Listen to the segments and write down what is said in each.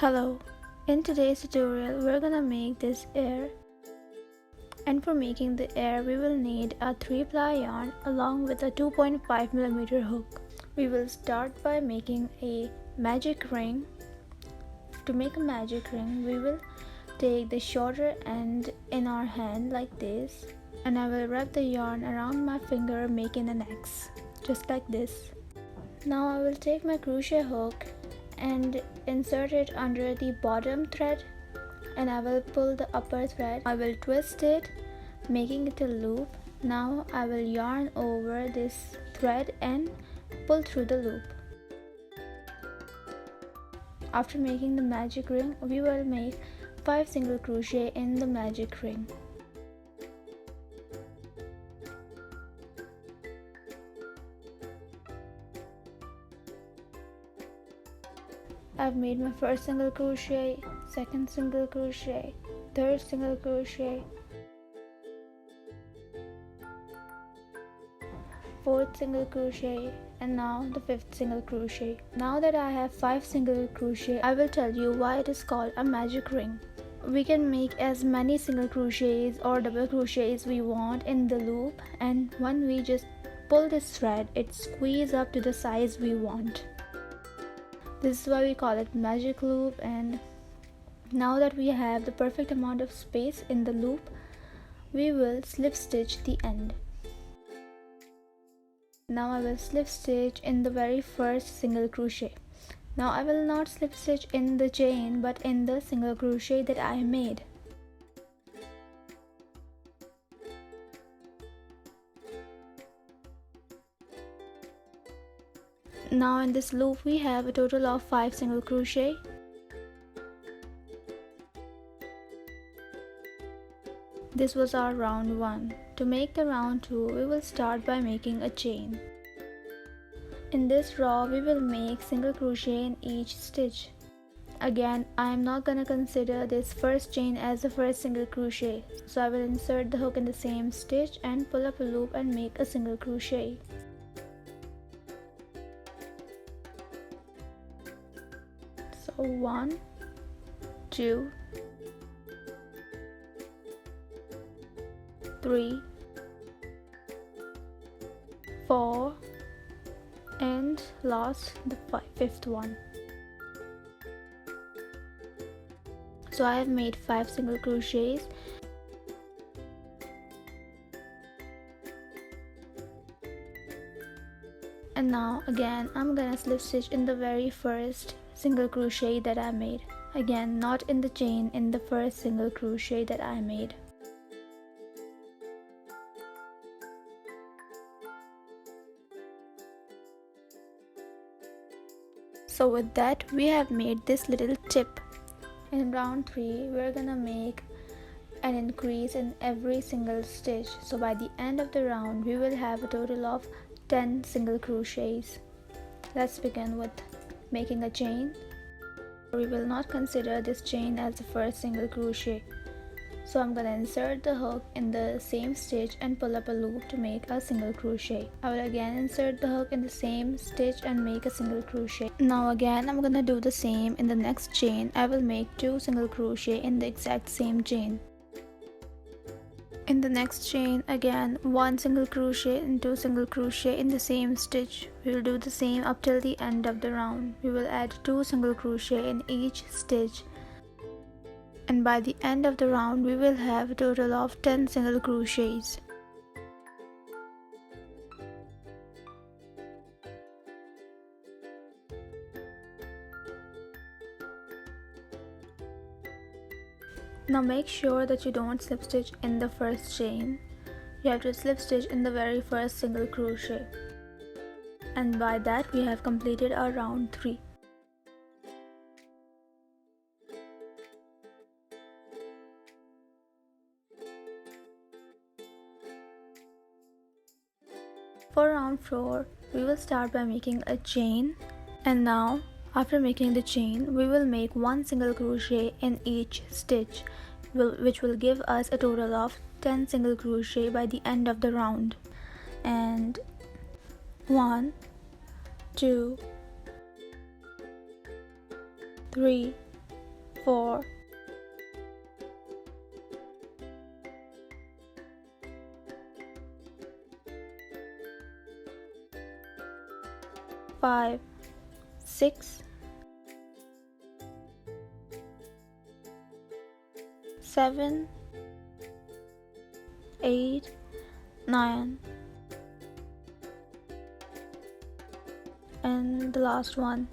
Hello, in today's tutorial we're gonna make this ear, and for making the ear we will need a 3-ply yarn along with a 2.5mm hook. We will start by making a magic ring. To make a magic ring we will take the shorter end in our hand like this, and I will wrap the yarn around my finger making an X, just like this. Now I will take my crochet hook and insert it under the bottom thread, and I will pull the upper thread. I will twist it, making it a loop. Now I will yarn over this thread and pull through the loop. After making the magic ring, we will make 5 single crochet in the magic ring. I've made my first single crochet, second single crochet, third single crochet, fourth single crochet, and now the fifth single crochet. Now that I have 5 single crochet, I will tell you why it is called a magic ring. We can make as many single crochets or double crochets we want in the loop, and when we just pull this thread, it squeezes up to the size we want. This is why we call it magic loop. And now that we have the perfect amount of space in the loop, we will slip stitch the end. Now I will slip stitch in the very first single crochet. Now I will not slip stitch in the chain but in the single crochet that I made. Now in this loop we have a total of 5 single crochet. This was our round 1. To make the round 2, we will start by making a chain. In this row we will make single crochet in each stitch. Again, I am not gonna consider this first chain as the first single crochet, so I will insert the hook in the same stitch and pull up a loop and make a single crochet. So 1, 2, 3, 4, and last the fifth one. So I have made 5 single crochets. And now again I'm gonna slip stitch in the very first single crochet that I made. Again, not in the chain, in the first single crochet that I made. So with that we have made this little tip. In round 3 we're gonna make an increase in every single stitch. So by the end of the round we will have a total of 10 single crochets. Let's begin with making a chain. We will not consider this chain as the first single crochet. So I'm gonna insert the hook in the same stitch and pull up a loop to make a single crochet. I will again insert the hook in the same stitch and make a single crochet. Now again I'm gonna do the same in the next chain. I will make 2 single crochet in the exact same chain. In the next chain, again 1 single crochet and 2 single crochet in the same stitch. We will do the same up till the end of the round. We will add 2 single crochet in each stitch, and by the end of the round we will have a total of 10 single crochets. Now make sure that you don't slip stitch in the first chain. You have to slip stitch in the very first single crochet. And by that we have completed our round 3. For round 4, we will start by making a chain, and now after making the chain, we will make 1 single crochet in each stitch, which will give us a total of 10 single crochet by the end of the round. And 1, 2, 3, 4, 5, 6, 7, 8, 9, and the last one.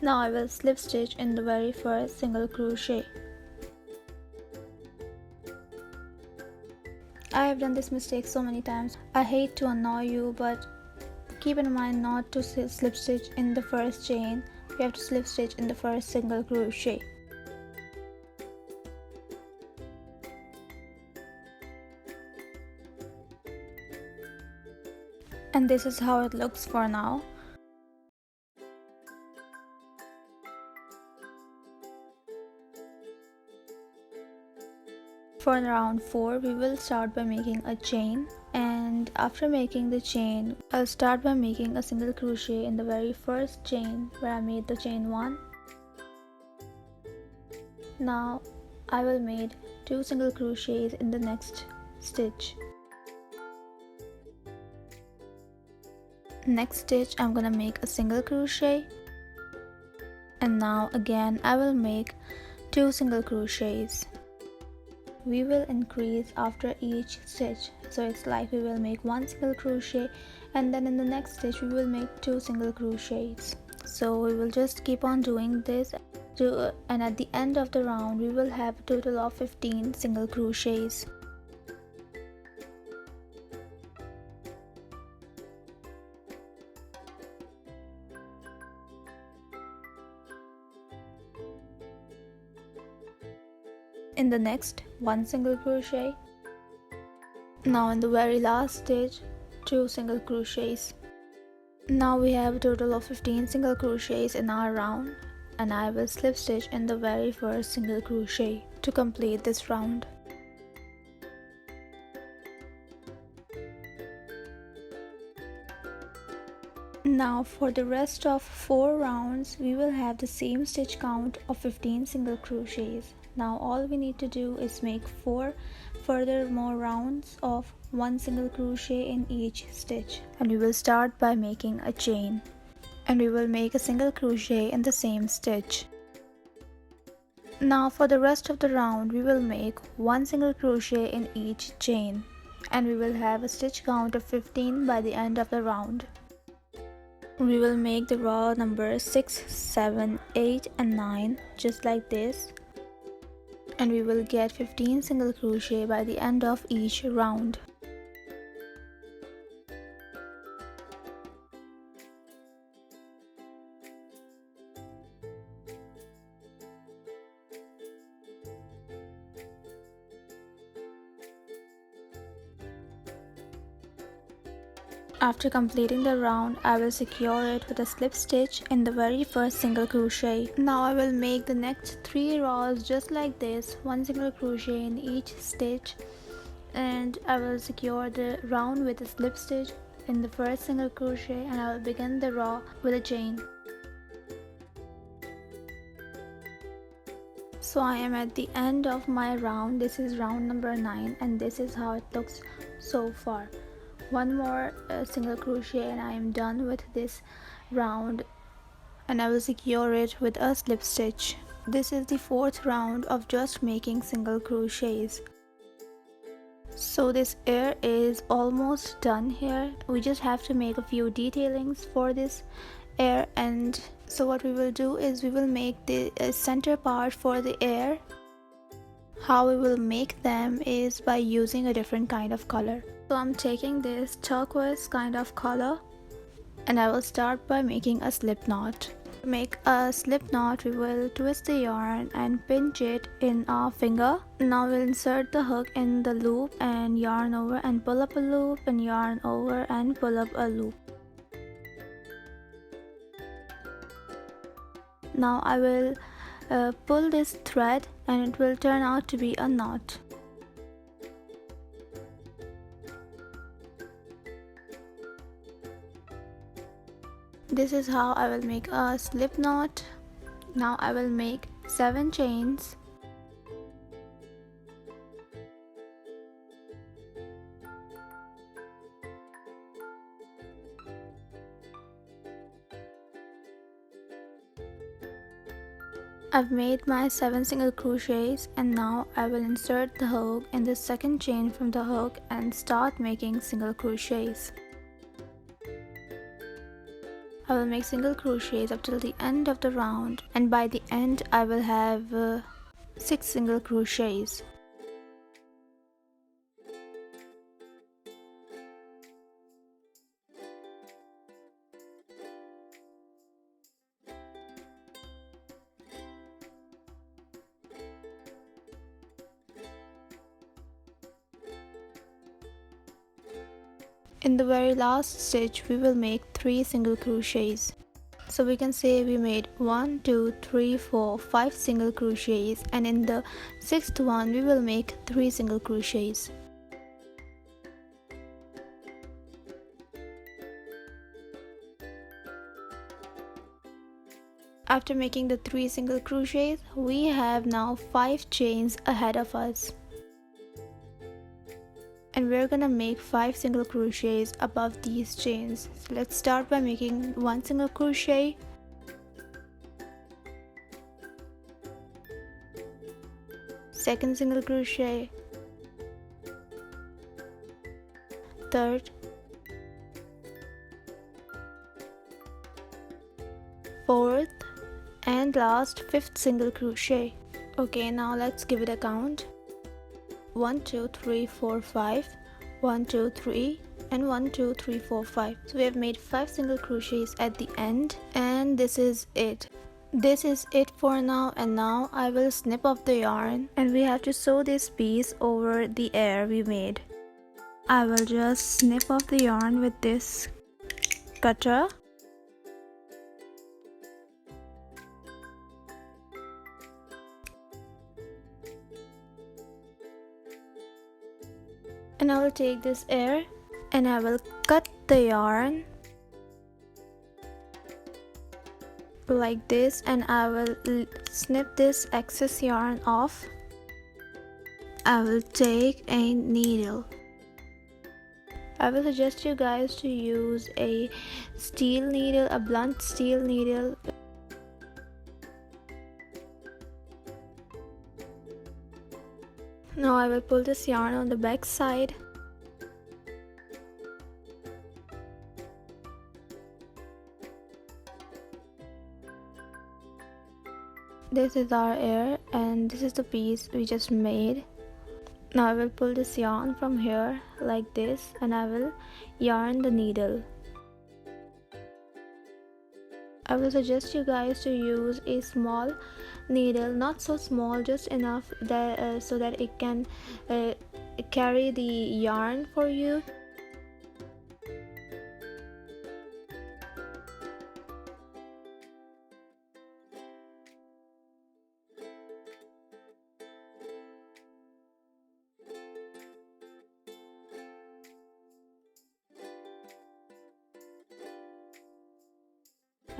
Now I will slip stitch in the very first single crochet. I have done this mistake so many times. I hate to annoy you, but keep in mind not to slip stitch in the first chain. You have to slip stitch in the first single crochet. And this is how it looks for now. For round 4, we will start by making a chain, and after making the chain, I'll start by making a single crochet in the very first chain where I made the chain 1. Now I will make 2 single crochets in the next stitch. Next stitch I'm gonna make a single crochet, and now again I will make 2 single crochets. We will increase after each stitch, so it's like we will make 1 single crochet, and then in the next stitch we will make 2 single crochets. So we will just keep on doing this, and at the end of the round we will have a total of 15 single crochets. In the next, 1 single crochet. Now in the very last stitch, 2 single crochets. Now we have a total of 15 single crochets in our round, and I will slip stitch in the very first single crochet to complete this round. Now for the rest of 4 rounds, we will have the same stitch count of 15 single crochets. Now all we need to do is make 4 furthermore rounds of 1 single crochet in each stitch, and we will start by making a chain, and we will make a single crochet in the same stitch. Now for the rest of the round we will make 1 single crochet in each chain, and we will have a stitch count of 15 by the end of the round. We will make the row number 6, 7, 8 and 9 just like this, and we will get 15 single crochet by the end of each round. After completing the round, I will secure it with a slip stitch in the very first single crochet. Now I will make the next 3 rows just like this, 1 single crochet in each stitch, and I will secure the round with a slip stitch in the first single crochet, and I will begin the row with a chain. So I am at the end of my round. This is round number 9, and this is how it looks so far. 1 more single crochet and I am done with this round, and I will secure it with a slip stitch. This is the 4th round of just making single crochets. So this ear is almost done here. We just have to make a few detailings for this ear, and so what we will do is we will make the center part for the ear. How we will make them is by using a different kind of color. So I'm taking this turquoise kind of color, and I will start by making a slip knot. To make a slip knot, we will twist the yarn and pinch it in our finger. Now we'll insert the hook in the loop and yarn over and pull up a loop, and yarn over and pull up a loop. Now I will pull this thread, and it will turn out to be a knot. This is how I will make a slip knot. Now I will make 7 chains. I've made my 7 single crochets, and now I will insert the hook in the second chain from the hook and start making single crochets. I will make single crochets up till the end of the round, and by the end I will have 6 single crochets. In the very last stitch we will make 3 single crochets. So we can say we made 1, 2, 3, 4, 5 single crochets, and in the 6th one we will make 3 single crochets. After making the 3 single crochets, we have now 5 chains ahead of us. And we're gonna make 5 single crochets above these chains. So let's start by making 1 single crochet, second single crochet, third, fourth, and last 5th single crochet. Okay, now let's give it a count. 1 2 3 4 5, 1 2 3, and 1 2 3 4 5. So we have made 5 single crochets at the end, and this is it. This is it for now, and now I will snip off the yarn, and we have to sew this piece over the air we made. I will just snip off the yarn with this cutter. And I will take this air and I will cut the yarn like this, and I will snip this excess yarn off. I will take a needle. I will suggest you guys to use a steel needle, a blunt steel needle. Now I will pull this yarn on the back side. This is our air, and this is the piece we just made. Now I will pull this yarn from here like this, and I will yarn the needle. I will suggest you guys to use a small needle, not so small, just enough that so that it can carry the yarn for you.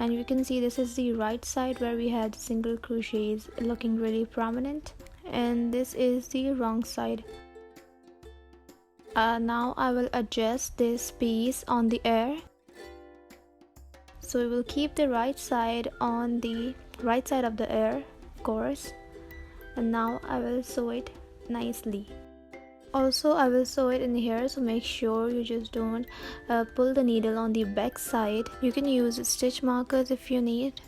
And you can see this is the right side where we had single crochets looking really prominent, and this is the wrong side. Now I will adjust this piece on the air. So we will keep the right side on the right side of the air, of course, and now I will sew it nicely. Also, I will sew it in here, so make sure you just don't pull the needle on the back side. You can use stitch markers if you need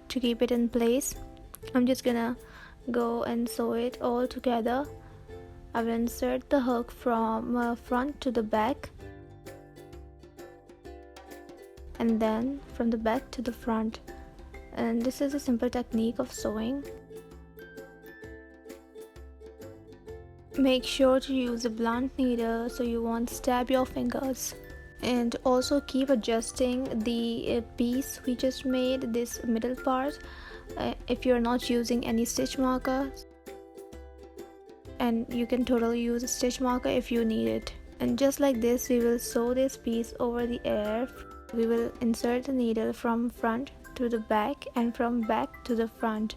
to keep it in place. I'm just gonna go and sew it all together. I will insert the hook from front to the back, and then from the back to the front. And this is a simple technique of sewing. Make sure to use a blunt needle so you won't stab your fingers. And also keep adjusting the piece we just made, this middle part, if you're not using any stitch marker. And you can totally use a stitch marker if you need it. And just like this, we will sew this piece over the air. We will insert the needle from front to the back and from back to the front.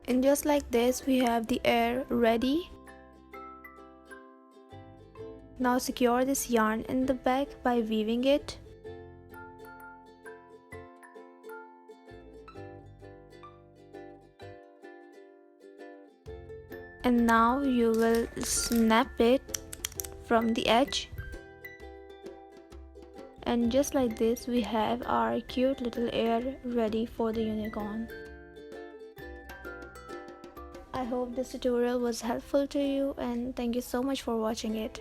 And just like this, we have the ear ready. Now secure this yarn in the back by weaving it. And now you will snap it from the edge. And just like this, we have our cute little ear ready for the unicorn. I hope this tutorial was helpful to you, and thank you so much for watching it.